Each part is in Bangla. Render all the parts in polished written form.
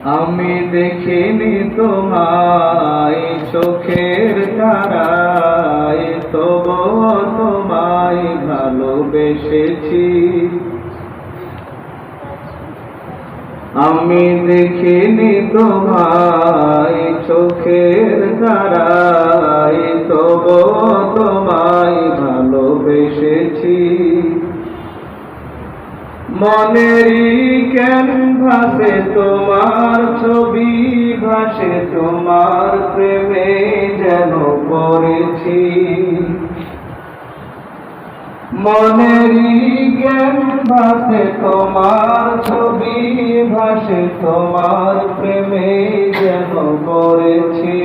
আমি দেখিনি তোমায় চোখের তারায়, তবুও তোমায় ভালোবেসেছি। আমি দেখিনি তোমায় চোখের তারায়, তবুও তোমায় ভালোবেসেছি। মনেরই ক্যানভাসে তোমার ছবি ভাসে, তোমার প্রেমে যেন পড়েছি। মনেরই ক্যানভাসে তোমার ছবি ভাসে, তোমার প্রেমে যেন পড়েছি।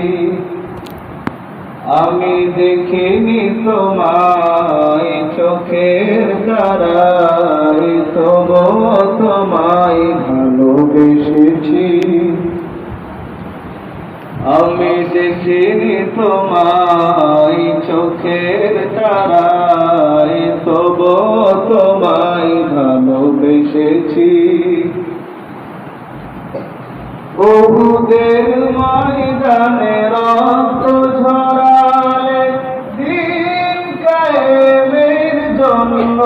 আমি দেখিনি তোমায় চোখের তারায়, তবুও তোমায় ভালোবেসেছি। আমি দেখিনি তোমায় চোখের তারায়, তবুও তোমায় ভালোবেসেছি। উহুদের ময়দানে রক্ত ঝরালে দিন কায়েমের জন্য,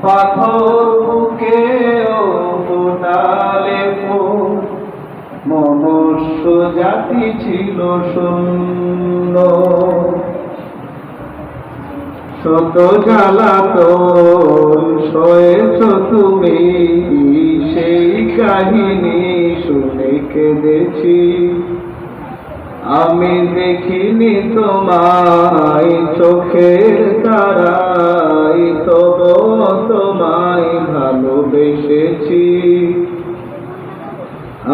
পাথর বুকেও ফোটালে ফুল, মনুষ্য জাতি ছিল শূন্য। শত জ্বালাতন সয়েছ তুমি, সেই কাহিনী শুনে কেঁদেছি। আমি দেখিনি তোমায় চোখের তারায়, তবুও তোমায় ভালোবেসেছি।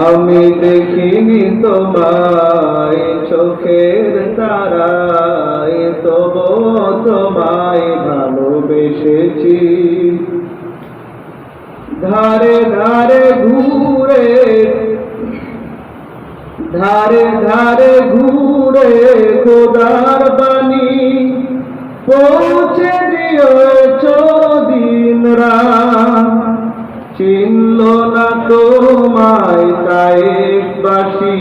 আমি দেখিনি তোমায় চোখের তারায়, তবুও তোমায় ভালোবেসেছি। ধারে ধারে ঘুরে, ধারে ধারে ঘুরে খোদার বাণী পৌঁছে দিয়েছ দিন রাত। চিনল না তোমায় তায়েফবাসী,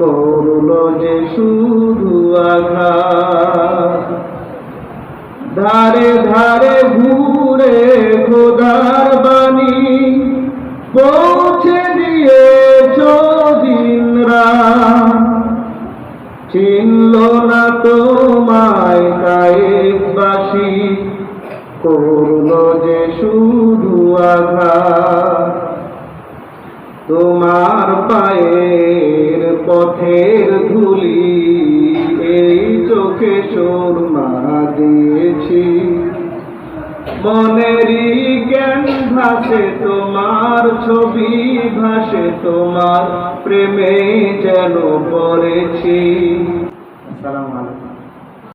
করলো যে শুধু আঘাত। ধারে ধারে ঘুরে খোদার বাণী পৌঁছে দিয়েছ দিন রাত। চিনল না তোমায় তায়েফবাসী, করলো যে শুধু আঘাত। তোমার পায়ের পথের ধুলি এই চোখে সুরমা দিয়েছি। মনেরই ক্যানভাসে তোমার ছবি ভাসে, তোমার প্রেমে যেন পড়েছি। আসসালামু আলাইকুম।